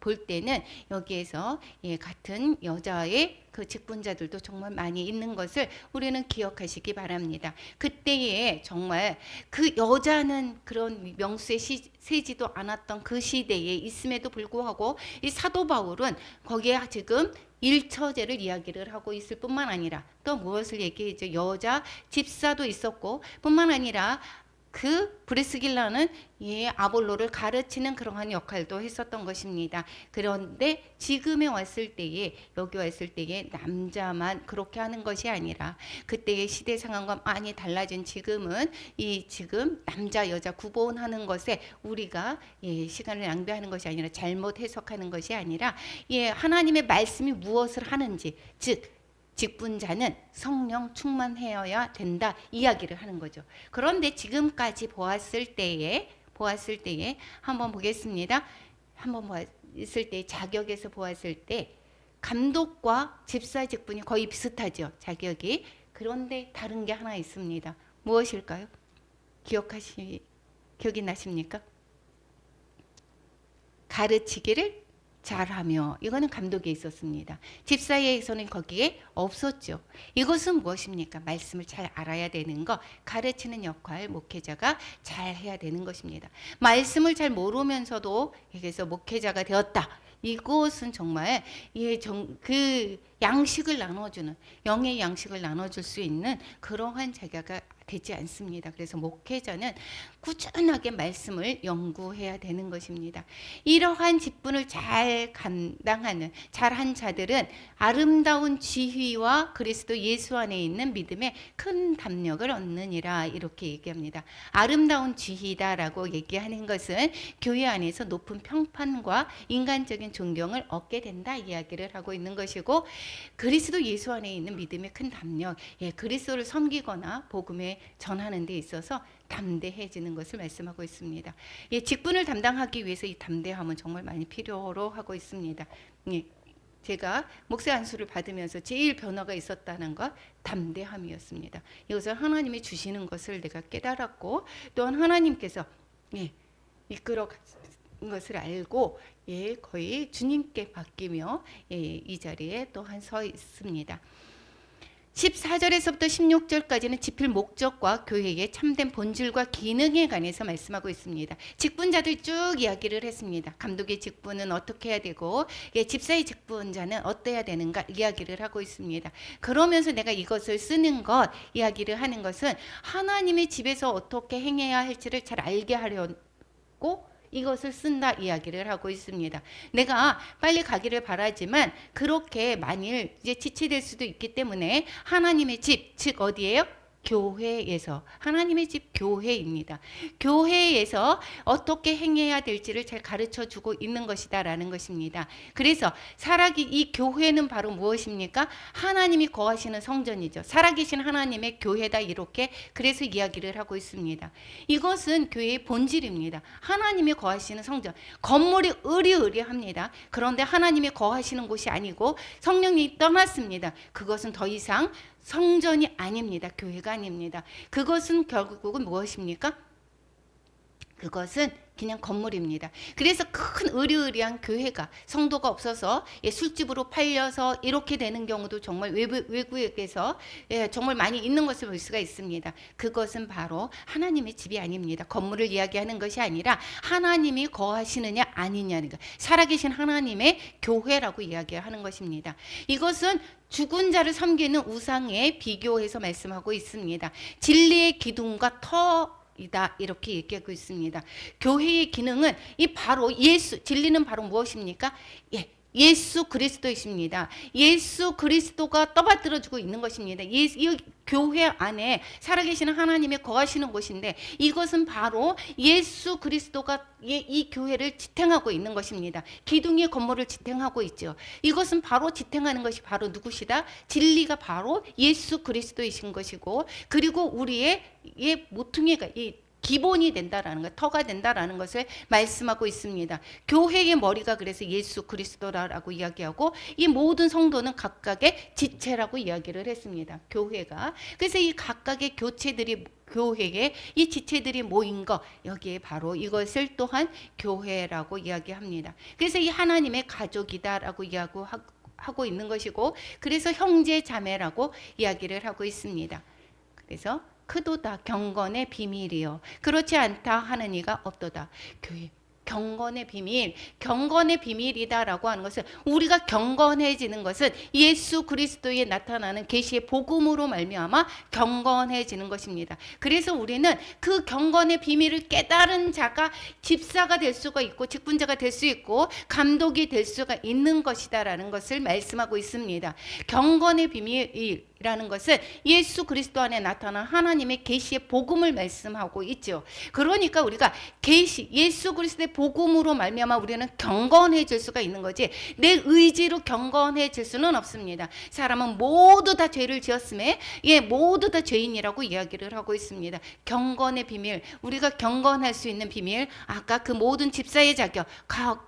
볼 때는 여기에서 같은 여자의 그 직분자들도 정말 많이 있는 것을 우리는 기억하시기 바랍니다. 그때에 정말 그 여자는 그런 명수에 세지도 않았던 그 시대에 있음에도 불구하고 이 사도 바울은 거기에 지금 일처제를 이야기를 하고 있을 뿐만 아니라 또 무엇을 얘기했죠? 여자 집사도 있었고 뿐만 아니라 그 브리스길라는 아볼로를 가르치는 그러한 역할도 했었던 것입니다. 그런데 지금에 왔을 때에 여기 왔을 때에 남자만 그렇게 하는 것이 아니라 그때의 시대 상황과 많이 달라진 지금은 지금 남자 여자 구분하는 것에 우리가 시간을 낭비하는 것이 아니라 잘못 해석하는 것이 아니라 하나님의 말씀이 무엇을 하는지 즉 직분자는 성령 충만해야 된다 이야기를 하는 거죠. 그런데 지금까지 보았을 때에 한번 보겠습니다. 한번 보았을 때 자격에서 보았을 때 감독과 집사 직분이 거의 비슷하죠. 자격이. 그런데 다른 게 하나 있습니다. 무엇일까요? 기억이 나십니까? 가르치기를 잘하며 이거는 감독에 있었습니다. 집사에서는 거기에 없었죠. 이것은 무엇입니까? 말씀을 잘 알아야 되는 것, 가르치는 역할 목회자가 잘 해야 되는 것입니다. 말씀을 잘 모르면서도 여기서 목회자가 되었다. 이것은 정말 그 양식을 나눠주는 영의 양식을 나눠줄 수 있는 그러한 자가가 되지 않습니다. 그래서 목회자는 꾸준하게 말씀을 연구해야 되는 것입니다. 이러한 직분을 잘 감당하는 잘한 자들은 아름다운 지휘와 그리스도 예수 안에 있는 믿음에 큰 담력을 얻느니라 이렇게 얘기합니다. 아름다운 지휘다라고 얘기하는 것은 교회 안에서 높은 평판과 인간적인 존경을 얻게 된다 이야기를 하고 있는 것이고 그리스도 예수 안에 있는 믿음의 큰 담력, 그리스도를 섬기거나 복음에 전하는 데 있어서 담대해지는 것을 말씀하고 있습니다. 직분을 담당하기 위해서 이 담대함은 정말 많이 필요로 하고 있습니다. 제가 목사 안수를 받으면서 제일 변화가 있었다는 것 담대함이었습니다. 이것을 하나님이 주시는 것을 내가 깨달았고 또한 하나님께서 이끌어 것을 알고 거의 주님께 맡기며 이 자리에 또한 서 있습니다. 14절에서부터 16절까지는 집필 목적과 교회의 참된 본질과 기능에 관해서 말씀하고 있습니다. 직분자들 쭉 이야기를 했습니다. 감독의 직분은 어떻게 해야 되고 집사의 직분자는 어때야 되는가 이야기를 하고 있습니다. 그러면서 내가 이것을 쓰는 것 이야기를 하는 것은 하나님의 집에서 어떻게 행해야 할지를 잘 알게 하려고 이것을 쓴다 이야기를 하고 있습니다. 내가 빨리 가기를 바라지만 그렇게 만일 이제 지체될 수도 있기 때문에 하나님의 집, 즉 어디예요? 교회에서 하나님의 집 교회입니다. 교회에서 어떻게 행해야 될지를 잘 가르쳐주고 있는 것이다라는 것입니다. 그래서 이 교회는 바로 무엇입니까? 하나님이 거하시는 성전이죠. 살아계신 하나님의 교회다 이렇게 그래서 이야기를 하고 있습니다. 이것은 교회의 본질입니다. 하나님이 거하시는 성전. 건물이 으리으리합니다. 그런데 하나님이 거하시는 곳이 아니고 성령이 떠났습니다. 그것은 더 이상 성전이 아닙니다. 교회가 아닙니다. 그것은 결국은 무엇입니까? 그것은 그냥 건물입니다. 그래서 큰 으리으리한 교회가 성도가 없어서 술집으로 팔려서 이렇게 되는 경우도 정말 외국에서 정말 많이 있는 것을 볼 수가 있습니다. 그것은 바로 하나님의 집이 아닙니다. 건물을 이야기하는 것이 아니라 하나님이 거하시느냐 아니냐는 것. 살아계신 하나님의 교회라고 이야기하는 것입니다. 이것은 죽은 자를 섬기는 우상에 비교해서 말씀하고 있습니다. 진리의 기둥과 이다 이렇게 얘기하고 있습니다. 교회의 기능은 바로 진리는 바로 무엇입니까? 예수 그리스도이십니다. 예수 그리스도가 떠받들어주고 있는 것입니다. 이 교회 안에 살아계시는 하나님의 거하시는 곳인데 이것은 바로 예수 그리스도가 이 교회를 지탱하고 있는 것입니다. 기둥의 건물을 지탱하고 있죠. 이것은 바로 지탱하는 것이 바로 누구시다? 진리가 바로 예수 그리스도이신 것이고 그리고 우리의 모퉁이가 기본이 된다라는 것, 터가 된다라는 것을 말씀하고 있습니다. 교회의 머리가 그래서 예수 그리스도라고 이야기하고 이 모든 성도는 각각의 지체라고 이야기를 했습니다. 교회가. 그래서 이 각각의 교체들이 교회에 이 지체들이 모인 것, 여기에 바로 이것을 또한 교회라고 이야기합니다. 그래서 이 하나님의 가족이다라고 이야기하고 있는 것이고, 그래서 형제 자매라고 이야기를 하고 있습니다. 그래서 크도다 경건의 비밀이요 그렇지 않다 하는 이가 없도다. 교회 경건의 비밀, 경건의 비밀이다라고 하는 것은, 우리가 경건해지는 것은 예수 그리스도에 나타나는 계시의 복음으로 말미암아 경건해지는 것입니다. 그래서 우리는 그 경건의 비밀을 깨달은 자가 집사가 될 수가 있고 직분자가 될 수 있고 감독이 될 수가 있는 것이다라는 것을 말씀하고 있습니다. 경건의 비밀이라는 것은 예수 그리스도 안에 나타난 하나님의 계시의 복음을 말씀하고 있죠. 그러니까 우리가 계시 예수 그리스도의 복음으로 말미암아 우리는 경건해질 수가 있는 거지, 내 의지로 경건해질 수는 없습니다. 사람은 모두 다 죄를 지었음에 모두 다 죄인이라고 이야기를 하고 있습니다. 경건의 비밀, 우리가 경건할 수 있는 비밀, 아까 그 모든 집사의 자격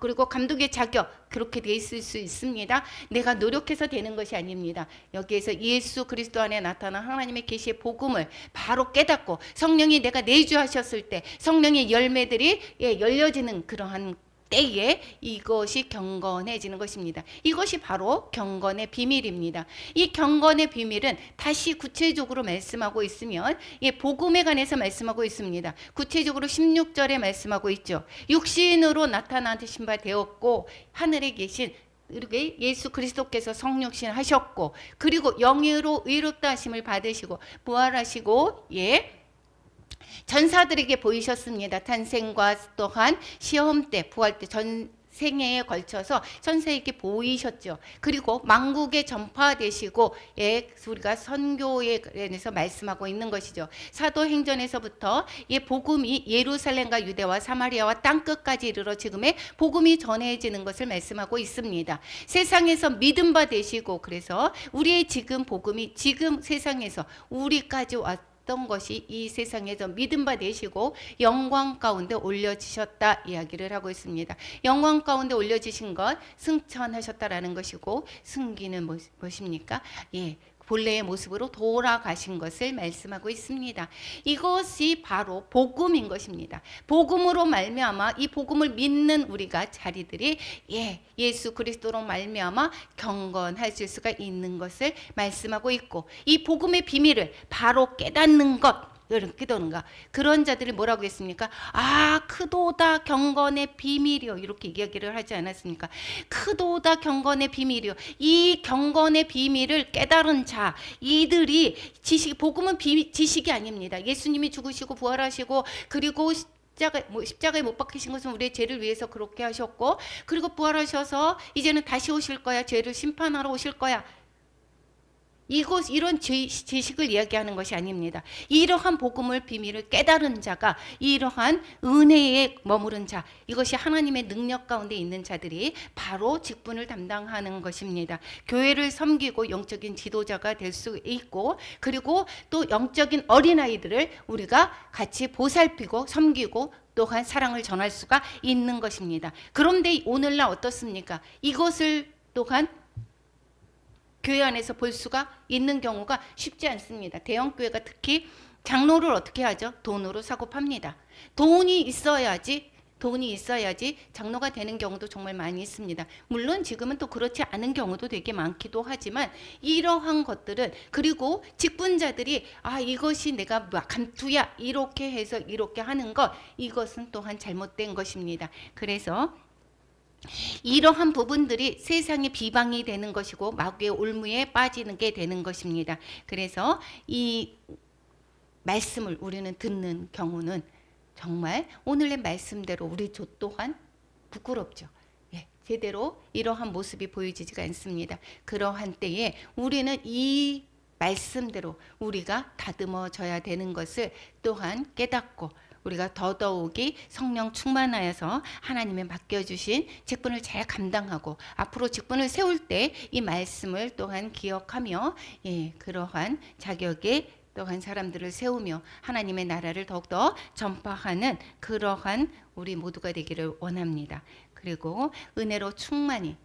그리고 감독의 자격, 그렇게 돼 있을 수 있습니다. 내가 노력해서 되는 것이 아닙니다. 여기에서 예수 그리스도 안에 나타난 하나님의 계시의 복음을 바로 깨닫고 성령이 내가 내주하셨을 때 성령의 열매들이 열려지는 그러한 때에 이것이 경건해지는 것입니다. 이것이 바로 경건의 비밀입니다. 이 경건의 비밀은 다시 구체적으로 말씀하고 있으면 복음에 관해서 말씀하고 있습니다. 구체적으로 16절에 말씀하고 있죠. 육신으로 나타나신 바 되었고 하늘에 계신 이렇게 예수 그리스도께서 성육신 하셨고, 그리고 영으로 의롭다 하심을 받으시고 부활하시고 전사들에게 보이셨습니다. 탄생과 또한 시험 때, 부활 때, 생애에 걸쳐서 천사에게 보이셨죠. 그리고 만국에 전파되시고 우리가 선교에 관해서 말씀하고 있는 것이죠. 사도행전에서부터 복음이 예루살렘과 유대와 사마리아와 땅끝까지 이르러 지금의 복음이 전해지는 것을 말씀하고 있습니다. 세상에서 믿음 바 되시고, 그래서 우리의 지금 복음이 지금 세상에서 우리까지 왔 것이 이 세상에서 믿음 바 되시고 영광 가운데 올려지셨다 이야기를 하고 있습니다. 영광 가운데 올려지신 것 승천하셨다라는 것이고, 승기는 무엇입니까? 본래의 모습으로 돌아가신 것을 말씀하고 있습니다. 이것이 바로 복음인 것입니다. 복음으로 말미암아 이 복음을 믿는 우리가 자리들이 예수 그리스도로 말미암아 경건하실 수가 있는 것을 말씀하고 있고, 이 복음의 비밀을 바로 깨닫는 것, 깨닫는가, 그런 자들이 뭐라고 했습니까? 크도다 경건의 비밀이요, 이렇게 이야기를 하지 않았습니까? 크도다 경건의 비밀이요. 이 경건의 비밀을 깨달은 자, 이들이 복음은 지식이 아닙니다. 예수님이 죽으시고 부활하시고, 그리고 십자가에 못 박히신 것은 우리의 죄를 위해서 그렇게 하셨고, 그리고 부활하셔서 이제는 다시 오실 거야, 죄를 심판하러 오실 거야, 이런 지식을 이야기하는 것이 아닙니다. 이러한 복음을 비밀을 깨달은 자가, 이러한 은혜에 머무른 자, 이것이 하나님의 능력 가운데 있는 자들이 바로 직분을 담당하는 것입니다. 교회를 섬기고 영적인 지도자가 될 수 있고, 그리고 또 영적인 어린아이들을 우리가 같이 보살피고 섬기고 또한 사랑을 전할 수가 있는 것입니다. 그런데 오늘날 어떻습니까? 이것을 또한 교회 안에서 볼 수가 있는 경우가 쉽지 않습니다. 대형교회가 특히 장로를 어떻게 하죠? 돈으로 사고 팝니다. 돈이 있어야지 장로가 되는 경우도 정말 많이 있습니다. 물론 지금은 또 그렇지 않은 경우도 되게 많기도 하지만, 이러한 것들은, 그리고 직분자들이 이것이 내가 감투야 이렇게 해서 이렇게 하는 것, 이것은 또한 잘못된 것입니다. 그래서 이러한 부분들이 세상의 비방이 되는 것이고 마귀의 올무에 빠지는 게 되는 것입니다. 그래서 이 말씀을 우리는 듣는 경우는 정말 오늘의 말씀대로 우리 또한 부끄럽죠. 제대로 이러한 모습이 보여지지가 않습니다. 그러한 때에 우리는 이 말씀대로 우리가 다듬어져야 되는 것을 또한 깨닫고, 우리가 더더욱이 성령 충만하여서 하나님의 맡겨주신 직분을 잘 감당하고 앞으로 직분을 세울 때 이 말씀을 또한 기억하며 그러한 자격에 또한 사람들을 세우며 하나님의 나라를 더욱더 전파하는 그러한 우리 모두가 되기를 원합니다. 그리고 은혜로 충만히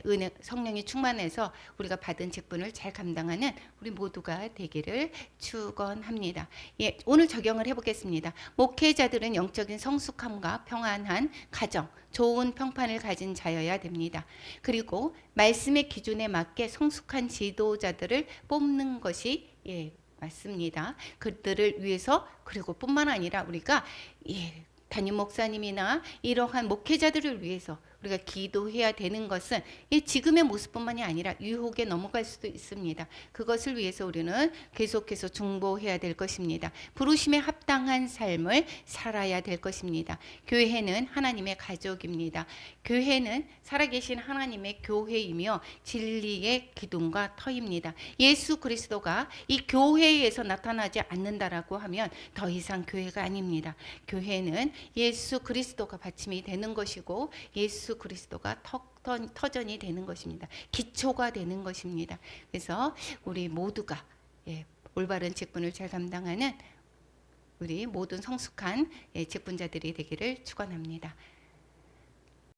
은혜 성령이 충만해서 우리가 받은 직분을 잘 감당하는 우리 모두가 되기를 축원합니다. 예, 오늘 적용을 해보겠습니다. 목회자들은 영적인 성숙함과 평안한 가정, 좋은 평판을 가진 자여야 됩니다. 그리고 말씀의 기준에 맞게 성숙한 지도자들을 뽑는 것이 맞습니다. 그들을 위해서 그리고 뿐만 아니라 우리가 담임 목사님이나 이러한 목회자들을 위해서 우리가 기도해야 되는 것은 지금의 모습뿐만이 아니라 유혹에 넘어갈 수도 있습니다. 그것을 위해서 우리는 계속해서 중보해야 될 것입니다. 부르심에 합당한 삶을 살아야 될 것입니다. 교회는 하나님의 가족입니다. 교회는 살아계신 하나님의 교회이며 진리의 기둥과 터입니다. 예수 그리스도가 이 교회에서 나타나지 않는다라고 하면 더 이상 교회가 아닙니다. 교회는 예수 그리스도가 받침이 되는 것이고 예수 그리스도가 터전이 되는 것입니다. 기초가 되는 것입니다. 그래서 우리 모두가 올바른 직분을 잘 감당하는 우리 모든 성숙한 직분자들이 되기를 축원합니다.